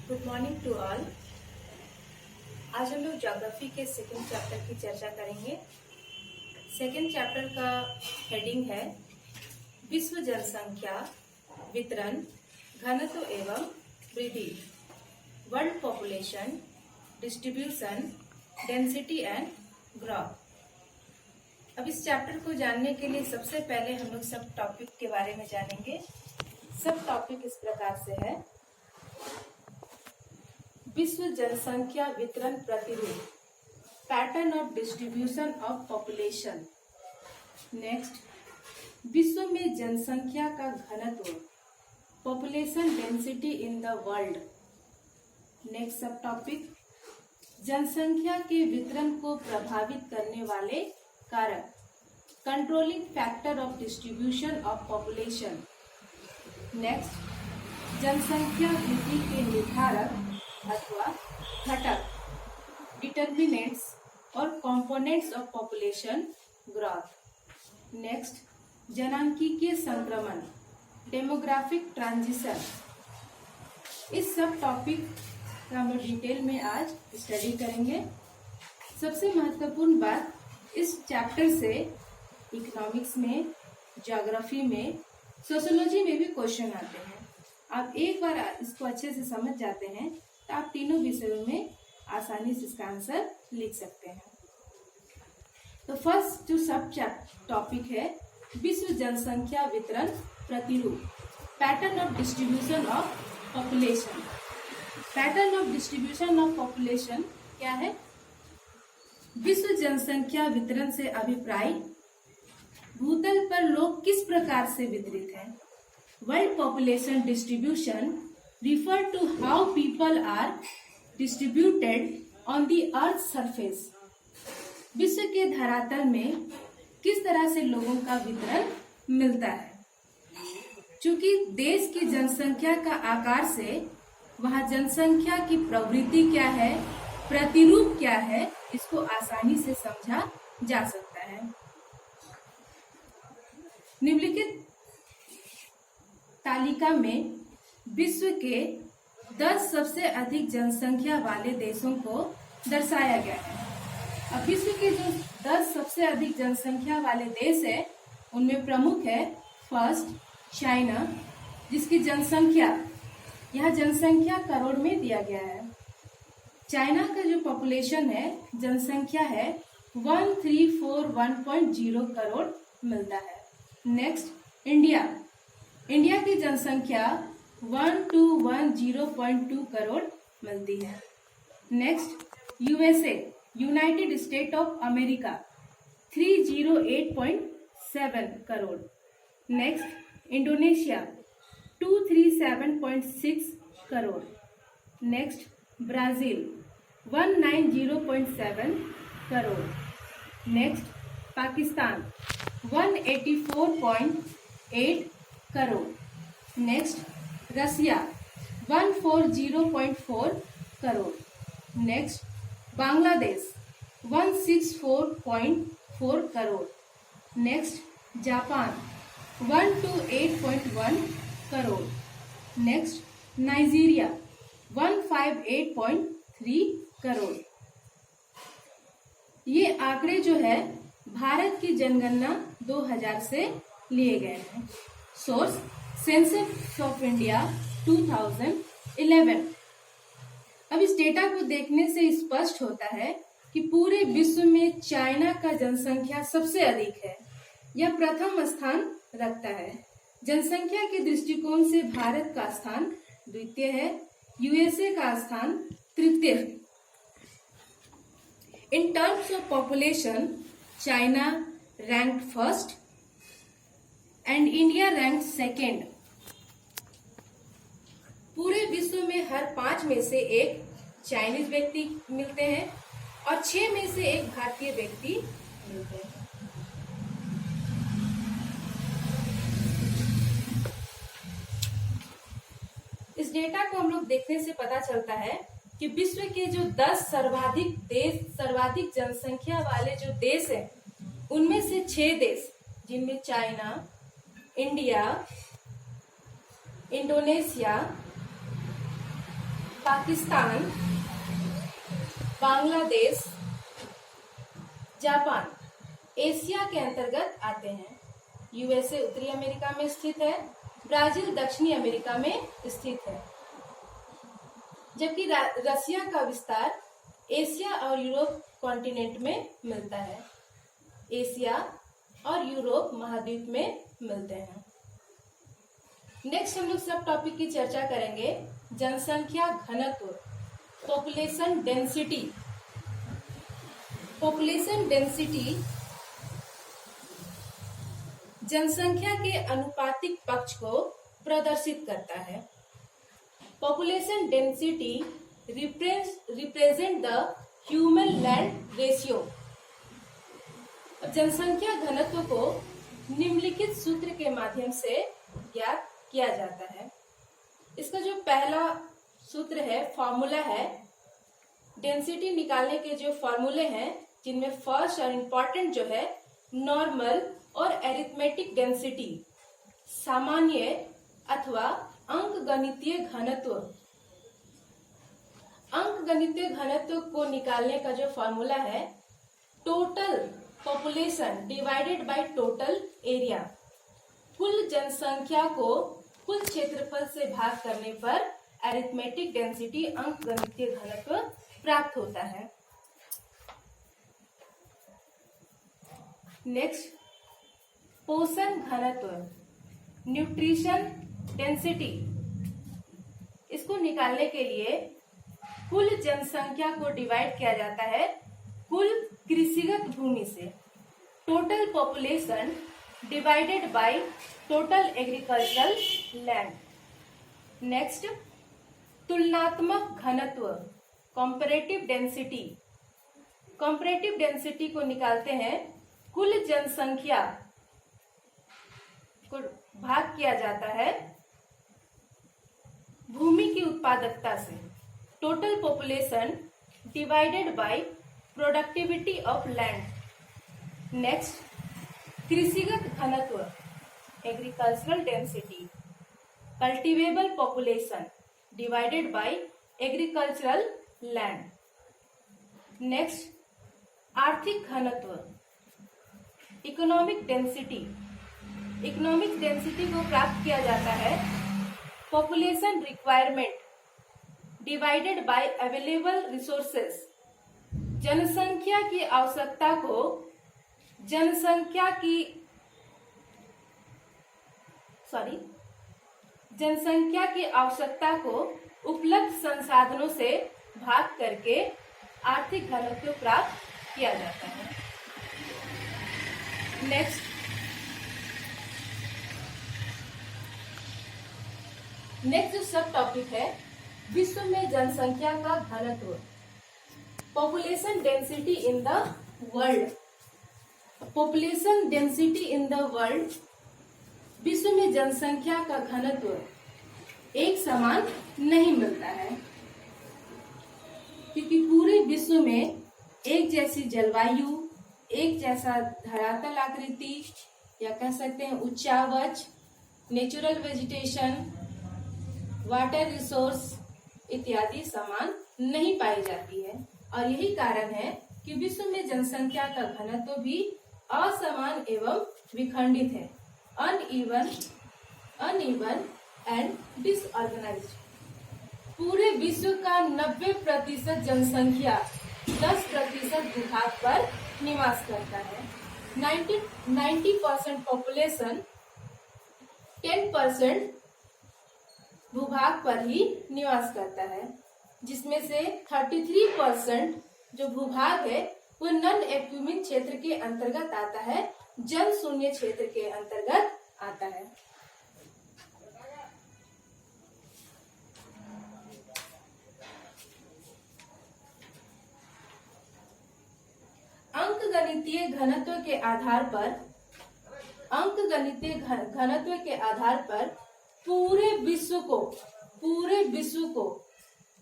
Good morning to all. आज हम लोग ज्योग्राफी के सेकेंड चैप्टर की चर्चा करेंगे। सेकेंड चैप्टर का हेडिंग है विश्व जनसंख्या वितरण, घनत्व एवं वृद्धि, world population distribution, density and growth. अब इस चैप्टर को जानने के लिए सबसे पहले हम लोग सब टॉपिक के बारे में जानेंगे। सब टॉपिक इस प्रकार से है: विश्व जनसंख्या वितरण प्रतिरूप, pattern of distribution of population. Next, विश्व में जनसंख्या का घनत्व, population density in the world. Next sub topic, जनसंख्या के वितरण को प्रभावित करने वाले कारक, controlling factor of distribution of population. Next, जनसंख्या वृद्धि के निर्धारक अथवा घटक, डिटर्मिनेंट्स और components of population growth. Next, जनांकीय संक्रमण, डेमोग्राफिक ट्रांजिशन। इस सब टॉपिक का हम डिटेल में आज स्टडी करेंगे। सबसे महत्वपूर्ण बात, इस चैप्टर से इकोनॉमिक्स में, ज्योग्राफी में, सोशियोलॉजी में भी क्वेश्चन आते हैं। आप एक बार इसको अच्छे से समझ जाते हैं तो आप तीनों विषयों में आसानी से इसका आंसर लिख सकते हैं। तो फर्स्ट जो सब टॉपिक है विश्व जनसंख्या वितरण प्रतिरूप, pattern of distribution of population. Pattern of distribution of population क्या है? विश्व जनसंख्या वितरण से अभिप्राय, भूतल पर लोग किस प्रकार से वितरित हैं। World population distribution refer to how people are distributed on the earth's surface। विश्व के धरातल में किस तरह से लोगों का वितरण मिलता है। चूंकि देश की जनसंख्या का आकार से वहाँ जनसंख्या की प्रवृत्ति क्या है, प्रतिरूप क्या है, इसको आसानी से समझा जा सकता है। निम्नलिखित तालिका में विश्व के 10 सबसे अधिक जनसंख्या वाले देशों को दर्शाया गया है। अब विश्व के जो 10 सबसे अधिक जनसंख्या वाले देश है उनमें प्रमुख है फर्स्ट चाइना, जिसकी जनसंख्या, यहाँ जनसंख्या करोड़ में दिया गया है। चाइना का जो पॉपुलेशन है, जनसंख्या है 1341.0 करोड़ मिलता है। नेक्स्ट इंडिया, इंडिया की जनसंख्या 1210.2 करोड़ मिलती है। Next USA, united state of America 308.7 crore. Next Indonesia 237.6 crore. Next Brazil 190.7 crore. Next Pakistan 184.8 crore. Next Russia 140.4 crore. Next Bangladesh 164.4 crore. Next Japan 128.1 crore. Next Nigeria 158.3 crore. ये आंकड़े जो है भारत की जनगणना 2000 से लिए गए हैं। Source census of India 2011। अब इस डेटा को देखने से स्पष्ट होता है कि पूरे विश्व में चाइना का जनसंख्या सबसे अधिक है। यह प्रथम स्थान रखता है। जनसंख्या के दृष्टिकोण से भारत का स्थान द्वितीय है, यूएसए का स्थान तृतीय। In terms of population China ranked first and India rank second. पूरे विश्व में हर 5 में से एक चाइनीज व्यक्ति मिलते हैं और 6 में से एक भारतीय व्यक्ति मिलते हैं। इस डेटा को हम लोग देखने से पता चलता है कि विश्व के जो 10 सर्वाधिक जनसंख्या वाले जो देश हैं, उनमें से 6 देश, जिनमें China, India, Indonesia, Pakistan, Bangladesh, Japan Asia के अंतर्गत आते हैं। यूएसए उत्तरी अमेरिका में स्थित है, ब्राजील दक्षिणी अमेरिका में स्थित है, जबकि रसिया का विस्तार एशिया और यूरोप कॉन्टिनेंट में मिलता है। एशिया और यूरोप महाद्वीप में मिलते हैं। नेक्स्ट हम लोग सब टॉपिक की चर्चा करेंगे, जनसंख्या घनत्व, पॉपुलेशन डेंसिटी। पॉपुलेशन डेंसिटी जनसंख्या के अनुपातिक पक्ष को प्रदर्शित करता है। Population density represent the human land ratio. जनसंख्या घनत्व को निम्नलिखित सूत्र के माध्यम से ज्ञात किया जाता है। इसका जो पहला सूत्र है, फॉर्मूला है, डेंसिटी निकालने के जो फॉर्मूले हैं, जिनमें फर्स्ट और इम्पोर्टेंट जो है नॉर्मल और एरिथमेटिक डेंसिटी, सामान्य अथवा अंकगणितीय घनत्व। अंकगणितीय घनत्व को निकालने का जो फॉर्मूला है, total population divided by total area. कुल जनसंख्या को कुल क्षेत्रफल से भाग करने पर एरिथमेटिक डेंसिटी अंकगणितीय घनत्व प्राप्त होता है। नेक्स्ट, पोषण घनत्व, न्यूट्रिशन डेंसिटी। इसको निकालने के लिए कुल जनसंख्या को डिवाइड किया जाता है कुल कृषिगत भूमि से। Total population divided by total agricultural land. Next, तुलनात्मक घनत्व, कंपैरेटिव डेंसिटी। कंपैरेटिव डेंसिटी को निकालते हैं कुल जनसंख्या को भाग किया जाता है भूमि की उत्पादकता से। Total population divided by productivity of land. Next, कृषिगत घनत्व, agricultural density, cultivable population divided by agricultural land. Next, आर्थिक घनत्व, इकोनॉमिक डेंसिटी। इकोनॉमिक डेंसिटी को प्राप्त किया जाता है population requirement divided by available resources. जनसंख्या की आवश्यकता को जनसंख्या की आवश्यकता को उपलब्ध संसाधनों से भाग करके आर्थिक घनत्व प्राप्त किया जाता है। नेक्स्ट जो सब टॉपिक है, विश्व में जनसंख्या का घनत्व, population density in the world. Population density in the world, विश्व में जनसंख्या का घनत्व एक समान नहीं मिलता है, क्योंकि पूरे विश्व में एक जैसी जलवायु, एक जैसा धरातल आकृति या कह सकते हैं उच्चावच, नेचुरल वेजिटेशन, वाटर रिसोर्स इत्यादि समान नहीं पाई जाती है। और यही कारण है कि विश्व में जनसंख्या का घनत्व भी असमान एवं विखंडित है, अनइवन एंड डिसऑर्गेनाइज्ड। पूरे विश्व का 90% जनसंख्या 10% भूभाग पर निवास करता है। 90% पॉपुलेशन 10% भूभाग पर ही निवास करता है, जिसमें से 33% जो भूभाग है वो नन एक्यूमिन क्षेत्र के अंतर्गत आता है, जन शून्य क्षेत्र के अंतर्गत आता है। अंकगणितीय घनत्व के आधार पर पूरे विश्व को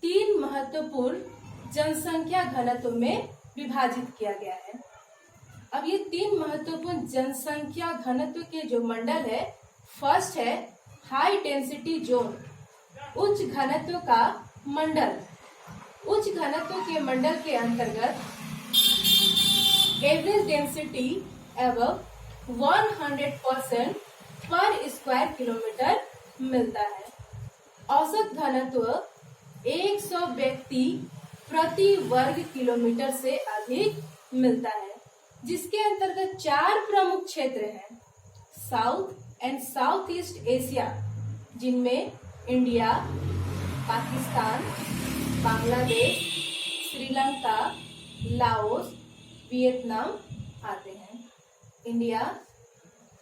3 महत्वपूर्ण जनसंख्या घनत्व में विभाजित किया गया है। अब ये 3 महत्वपूर्ण जनसंख्या घनत्व के जो मंडल है, फर्स्ट है हाई डेंसिटी जोन, उच्च घनत्व का मंडल, उच्च घनत्व के मंडल के अंतर्गत एवरेज डेंसिटी एवं 100% पर स्क्वायर किलोमीटर मिलता है। औसत घनत्व 100 व्यक्ति प्रति वर्ग किलोमीटर से अधिक मिलता है, जिसके अंतर्गत 4 प्रमुख क्षेत्र हैं। South and south east Asia, जिनमें India, Pakistan, Bangladesh, Sri Lanka, Laos, Vietnam आते हैं। India,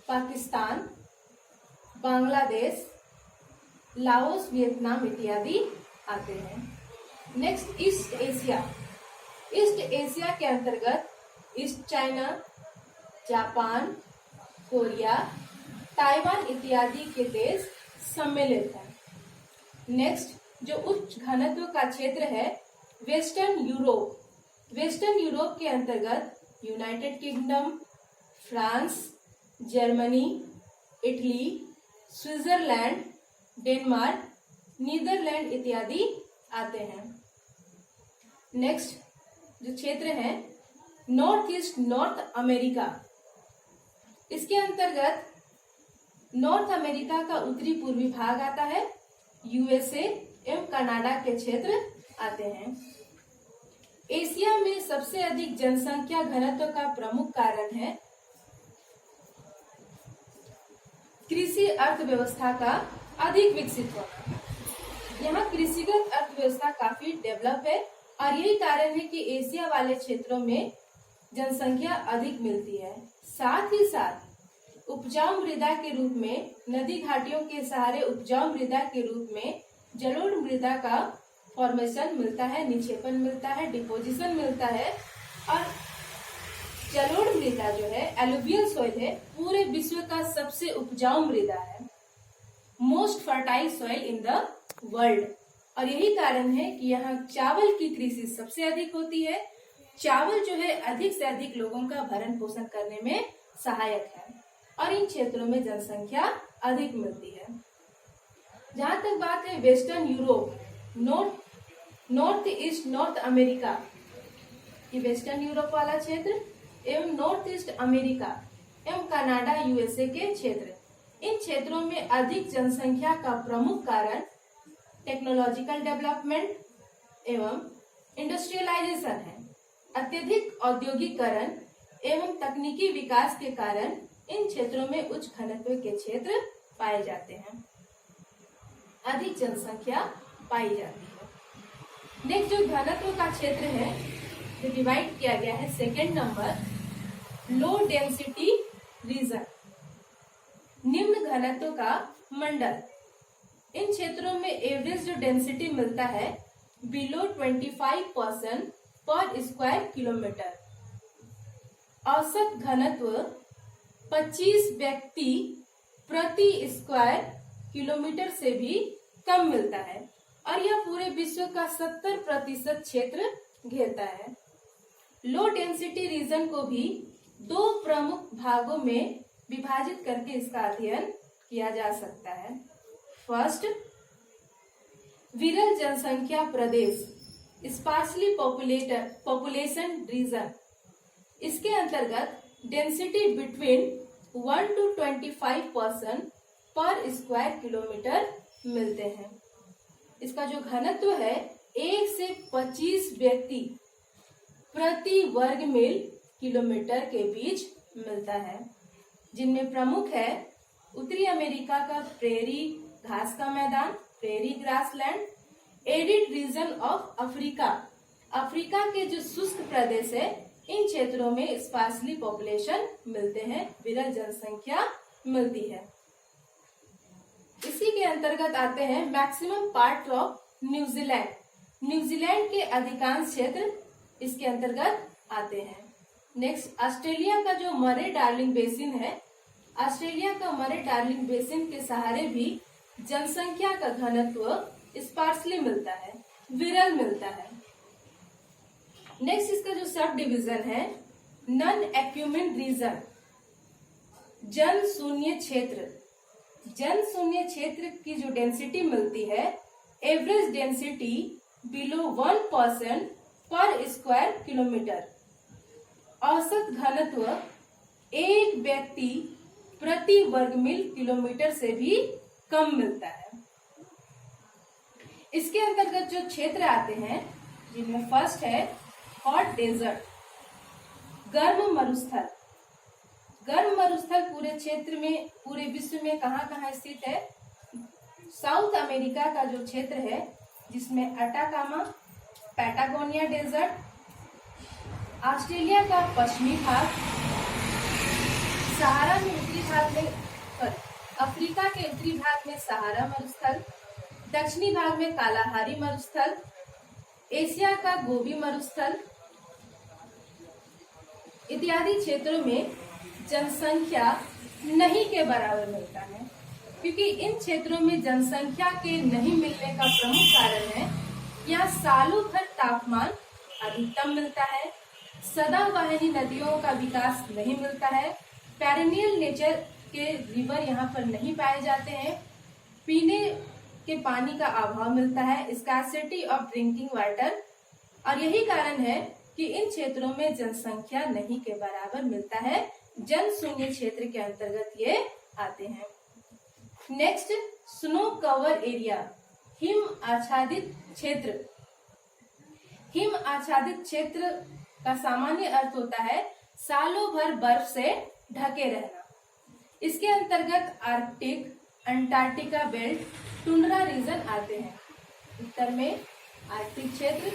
Pakistan, Bangladesh, Laos, Vietnam इत्यादि आते हैं। Next east Asia. East Asia के अंतर्गत east China, Japan, Korea, Taiwan इत्यादि के देश सम्मिलित हैं। नेक्स्ट जो उच्च घनत्व का क्षेत्र है वेस्टर्न यूरोप। वेस्टर्न यूरोप के अंतर्गत united kingdom, France, Germany, Italy, Switzerland, Denmark, Netherland इत्यादि आते हैं। नेक्स्ट जो क्षेत्र है नॉर्थ ईस्ट नॉर्थ अमेरिका। इसके अंतर्गत नॉर्थ अमेरिका का उत्तरी पूर्वी भाग आता है, यूएसए एवं कनाडा के क्षेत्र आते हैं। एशिया में सबसे अधिक जनसंख्या घनत्व का प्रमुख कारण है कृषि अर्थव्यवस्था का अधिक विकसित होना। यहाँ कृषिगत अर्थव्यवस्था काफी डेवलप है और यही कारण है कि एशिया वाले क्षेत्रों में जनसंख्या अधिक मिलती है। साथ ही साथ उपजाऊ मृदा के रूप में, नदी घाटियों के सहारे उपजाऊ मृदा के रूप में जलोढ़ मृदा का फॉर्मेशन मिलता है, निक्षेपण मिलता है, डिपोजिशन मिलता है। और जलोढ़ मृदा जो है, एलुवियल सॉइल है, पूरे विश्व का सबसे उपजाऊ मृदा है, most fertile soil in the world. और यही कारण है कि यहाँ चावल की कृषि सबसे अधिक होती है। चावल जो है अधिक से अधिक लोगों का भरण पोषण करने में सहायक है और इन क्षेत्रों में जनसंख्या अधिक मिलती है। जहाँ तक बात है western Europe, north east north America, ये वेस्टर्न यूरोप वाला क्षेत्र एवं नॉर्थ ईस्ट अमेरिका एवं कनाडा, यूएसए के क्षेत्र, इन क्षेत्रों में अधिक जनसंख्या का प्रमुख कारण टेक्नोलॉजिकल डेवलपमेंट एवं इंडस्ट्रियलाइजेशन है। अत्यधिक औद्योगिकरण एवं तकनीकी विकास के कारण इन क्षेत्रों में उच्च घनत्व के क्षेत्र पाए जाते हैं, अधिक जनसंख्या पाई जाती है। नेक्स्ट जो घनत्व का क्षेत्र है जो डिवाइड किया गया है, second number, low density region, निम्न घनत्व का मंडल। इन क्षेत्रों में एवरेज जो डेंसिटी मिलता है बिलो 25% पर स्क्वायर किलोमीटर। औसत घनत्व 25 व्यक्ति प्रति स्क्वायर किलोमीटर से भी कम मिलता है और यह पूरे विश्व का 70% क्षेत्र घेरता है। लो डेंसिटी रीजन को भी 2 प्रमुख भागों में विभाजित करके इसका अध्ययन किया जा सकता है। फर्स्ट, विरल जनसंख्या प्रदेश, स्पार्सली पॉपुलेशन रीजन। इसके अंतर्गत डेंसिटी बिटवीन 1 to 25% पर स्क्वायर किलोमीटर मिलते हैं। इसका जो घनत्व है 1 से 25 व्यक्ति प्रति वर्ग मील किलोमीटर के बीच मिलता है, जिनमें प्रमुख है उत्तरी अमेरिका का प्रेरी घास का मैदान, prairie grassland, arid region of Africa, Africa के जो शुष्क प्रदेश है, इन क्षेत्रों में स्पार्सली पॉपुलेशन मिलते हैं, विरल जनसंख्या मिलती है। इसी के अंतर्गत आते हैं maximum part of New Zealand. New Zealand के अधिकांश क्षेत्र इसके अंतर्गत आते हैं। नेक्स्ट, ऑस्ट्रेलिया का जो मरे डार्लिंग बेसिन है, ऑस्ट्रेलिया का मरे डार्लिंग बेसिन के सहारे भी जनसंख्या का घनत्व स्पार्सली मिलता है, विरल मिलता है। नेक्स्ट इसका जो सब डिवीजन है नॉन एक्यूमेन रीजन, जन शून्य क्षेत्र। जन शून्य क्षेत्र की जो डेंसिटी मिलती है एवरेज डेंसिटी बिलो 1% पर स्क्वायर किलोमीटर। औसत घनत्व एक व्यक्ति प्रति वर्ग मील किलोमीटर से भी कम मिलता है। इसके अंतर्गत जो क्षेत्र आते हैं जिनमें फर्स्ट है हॉट डेजर्ट, गर्म मरुस्थल। गर्म मरुस्थल पूरे क्षेत्र में, पूरे विश्व में कहाँ कहाँ स्थित है? साउथ अमेरिका का जो क्षेत्र है जिसमें अटाकामा, पैटागोनिया डेजर्ट, ऑस्ट्रेलिया का पश्चिमी भाग, सहारा में उत्तरी भाग में, अफ्रीका के उत्तरी भाग में सहारा मरुस्थल, दक्षिणी भाग में कालाहारी मरुस्थल, एशिया का गोबी मरुस्थल इत्यादि क्षेत्रों में जनसंख्या नहीं के बराबर मिलता है। क्योंकि इन क्षेत्रों में जनसंख्या के नहीं मिलने का प्रमुख कारण है यहाँ सालों भर तापमान अधिकतम मिलता है, सदाबहानी नदियों का विकास नहीं मिलता है, पेरिनियल नेचर के रिवर यहाँ पर नहीं पाए जाते हैं, पीने के पानी का अभाव मिलता है, स्कार्सिटी ऑफ ड्रिंकिंग वाटर, और यही कारण है कि इन क्षेत्रों में जनसंख्या नहीं के बराबर मिलता है। जनशून्य क्षेत्र के अंतर्गत ये आते हैं। Next, snow cover area, him आच्छादित क्षेत्र। हिम आच्छादित क्षेत्र का सामान्य अर्थ होता है सालों भर बर्फ से ढके रहना। इसके अंतर्गत Arctic, Antarctica belt, tundra region आते हैं। उत्तर में आर्कटिक क्षेत्र,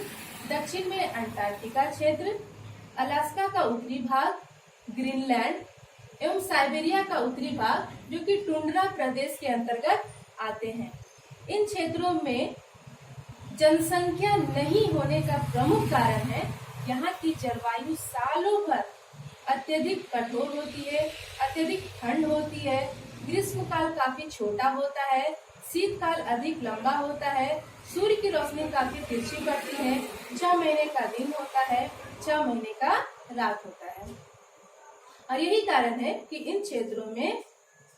दक्षिण में अंटार्कटिका क्षेत्र, अलास्का का उत्तरी भाग, ग्रीनलैंड एवं साइबेरिया का उत्तरी भाग जो कि टुंड्रा प्रदेश के अंतर्गत आते हैं। इन क्षेत्रों में जनसंख्या नहीं होने का प्रमुख कारण है यहाँ की जलवायु सालों भर अत्यधिक कठोर होती है, अत्यधिक ठंड होती है, ग्रीष्मकाल काफी छोटा होता है, शीतकाल अधिक लंबा होता है, सूर्य की रोशनी काफी तिरछी पड़ती है, 6 महीने का दिन होता है, 6 महीने का रात होता है। और यही कारण है कि इन क्षेत्रों में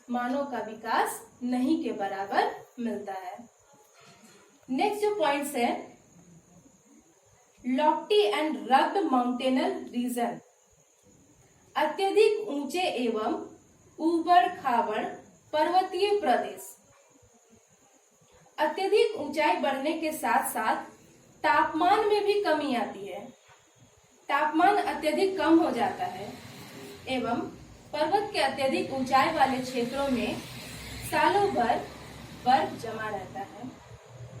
मानव का विकास नहीं के बराबर मिलता है। नेक्स्ट जो पॉइंट्स है, लॉफ्टी एंड रग्ड माउंटेनल रीजन, अत्यधिक ऊंचे एवं ऊबड़ खाबड़ पर्वतीय प्रदेश। अत्यधिक ऊंचाई बढ़ने के साथ साथ तापमान में भी कमी आती है, तापमान अत्यधिक कम हो जाता है एवं पर्वत के अत्यधिक ऊंचाई वाले क्षेत्रों में सालों भर बर्फ जमा रहता है,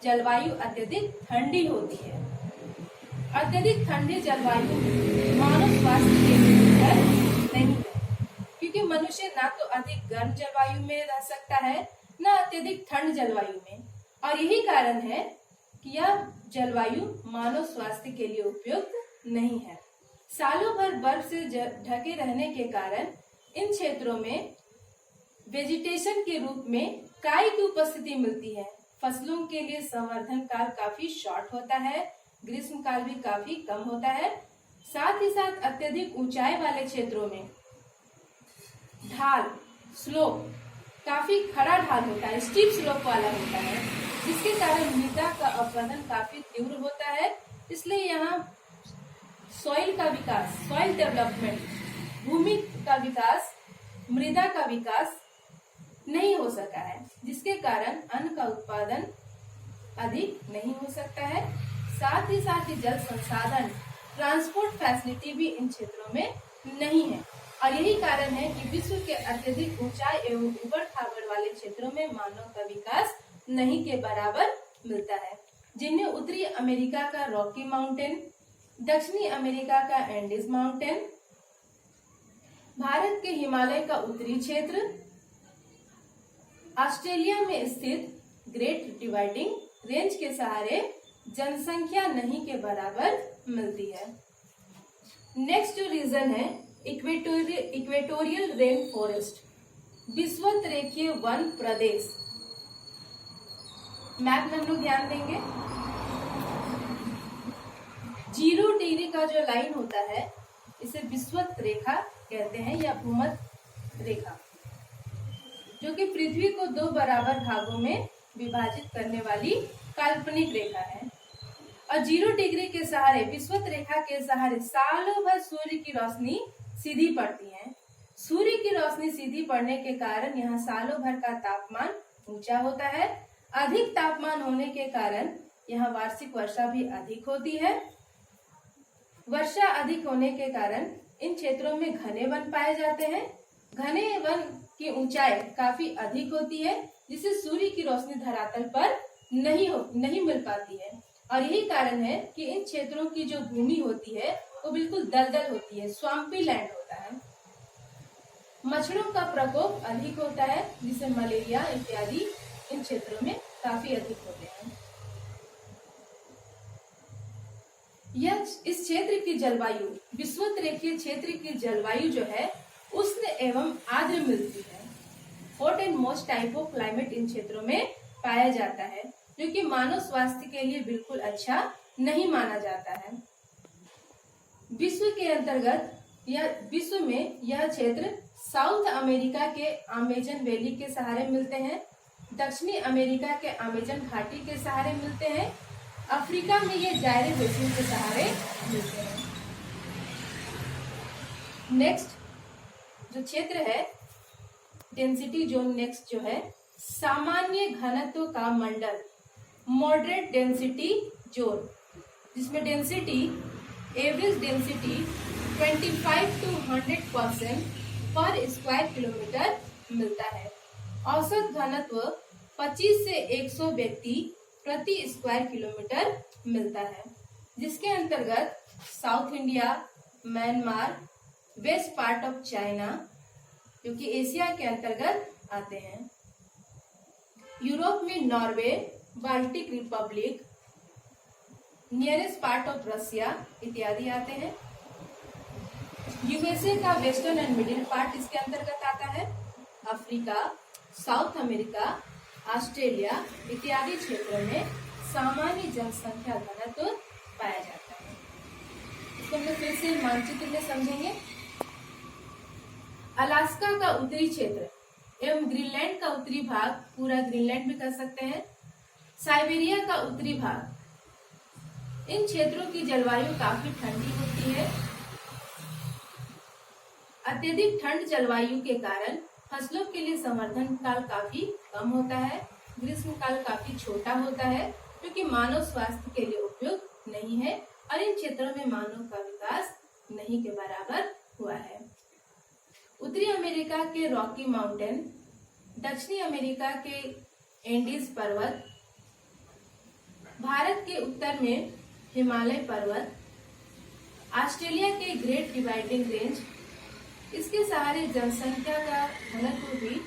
जलवायु अत्यधिक ठंडी होती है। अत्यधिक ठंडी जलवायु मानव स्वास्थ्य के लिए नहीं है, क्योंकि मनुष्य ना तो अधिक गर्म जलवायु में रह सकता है न अत्यधिक ठंड जलवायु में, और यही कारण है कि यह जलवायु मानव स्वास्थ्य के लिए उपयुक्त नहीं है। सालों भर बर्फ से ढके रहने के कारण इन क्षेत्रों में वेजिटेशन के रूप में काई की उपस्थिति मिलती है। फसलों के लिए संवर्धन काल काफी शॉर्ट होता है, ग्रीष्म काल भी काफी कम होता है। साथ ही साथ अत्यधिक ऊंचाई वाले क्षेत्रों में ढाल, स्लोप, काफी खड़ा ढाल होता है, स्टीप स्लोप वाला होता है, जिसके कारण मृदा का अपरदन काफी तीव्र होता है। इसलिए यहाँ सॉइल का विकास, सॉइल डेवलपमेंट, भूमि का विकास, मृदा का विकास नहीं हो सका है, जिसके कारण अन्न का उत्पादन अधिक नहीं हो सकता है। साथ ही जल संसाधन, ट्रांसपोर्ट फैसिलिटी भी इन क्षेत्रों में नहीं है, और यही कारण है कि विश्व के अत्यधिक ऊंचाई एवं ऊबड़ खाबड़ वाले क्षेत्रों में मानव का विकास नहीं के बराबर मिलता है, जिनमें उत्तरी अमेरिका का रॉकी माउंटेन, दक्षिणी अमेरिका का एंडीज माउंटेन, भारत के हिमालय का उत्तरी क्षेत्र, ऑस्ट्रेलिया में स्थित ग्रेट डिवाइडिंग रेंज के सहारे जनसंख्या नहीं के बराबर मिलती है। नेक्स्ट जो रीजन है इक्वेटोरियल रेन फॉरेस्ट, विषुवत रेखीय वन प्रदेश। मैप में हम लोग ध्यान देंगे, 0 डिग्री का जो लाइन होता है इसे विषुवत रेखा कहते हैं या भूमध्य रेखा, जो कि पृथ्वी को 2 बराबर भागों में विभाजित करने वाली काल्पनिक रेखा है और 0 डिग्री के सहारे विषुवत रेखा के सहारे सालों भर सूर्य की रोशनी सीधी पड़ती है। सूर्य की रोशनी सीधी पड़ने के कारण यहाँ सालों भर का तापमान ऊंचा होता है। अधिक तापमान होने के कारण यहाँ वार्षिक वर्षा भी अधिक होती है। वर्षा अधिक होने के कारण इन क्षेत्रों में घने वन पाए जाते हैं। घने वन की ऊंचाई काफी अधिक होती है, जिससे सूर्य की रोशनी धरातल पर नहीं मिल पाती है और यही कारण है कि इन क्षेत्रों की जो भूमि होती है वो बिल्कुल दलदल होती है, स्वाम्पी लैंड होता है। मच्छरों का प्रकोप अधिक होता है, जिससे मलेरिया इत्यादि इन क्षेत्रों में काफी अधिक होते हैं। इस क्षेत्र की जलवायु, विषुवत रेखीय क्षेत्र की जलवायु जो है उष्ण एवं आर्द्र मिलती है। Hot and moist type of climate in क्षेत्रों में पाया जाता है, जो कि मानव स्वास्थ्य के लिए बिल्कुल अच्छा नहीं माना जाता है। विश्व में यह क्षेत्र साउथ अमेरिका के अमेजन वैली के सहारे मिलते हैं, दक्षिणी अमेरिका के अमेजन घाटी के सहारे मिलते हैं, अफ्रीका में ये जायरे बेसिन के सहारे मिलते हैं। नेक्स्ट जो क्षेत्र है डेंसिटी जोन, नेक्स्ट जो है सामान्य घनत्व का मंडल, मॉडरेट डेंसिटी जोन, जिसमें डेंसिटी एवरेज डेंसिटी 25 to 100% पर स्क्वायर किलोमीटर मिलता है। औसत घनत्व 25 से 100 व्यक्ति प्रति स्क्वायर किलोमीटर मिलता है, जिसके अंतर्गत south India, Myanmar, west part of China, जो कि एशिया के अंतर्गत आते हैं। यूरोप में Norway, Baltic republic, nearest part of Russia इत्यादि आते हैं। यूएसए का वेस्टर्न एंड मिडिल पार्ट इसके अंतर्गत आता है। अफ्रीका, साउथ अमेरिका, ऑस्ट्रेलिया इत्यादि क्षेत्रों में सामान्य जनसंख्या घनत्व पाया जाता है। इसको हम फिर से मानचित्र में समझेंगे। अलास्का का उत्तरी क्षेत्र एवं ग्रीनलैंड का उत्तरी भाग, पूरा ग्रीनलैंड भी कह सकते हैं, साइबेरिया का उत्तरी भाग, इन क्षेत्रों की जलवायु काफी ठंडी होती है। अत्यधिक ठंड जलवायु के कारण फसलों के लिए संवर्धन काल काफी कम होता है। ग्रीष्म काल काफी छोटा होता है, जो कि मानव स्वास्थ्य के लिए उपयुक्त नहीं है और इन क्षेत्रों में मानव का विकास नहीं के बराबर हुआ है। उत्तरी अमेरिका के रॉकी माउंटेन, दक्षिणी अमेरिका के एंडीज पर्वत, भारत के उत्तर में हिमालय पर्वत, ऑस्ट्रेलिया के ग्रेट डिवाइडिंग रेंज, इसके सहारे जनसंख्या का घनत्व भी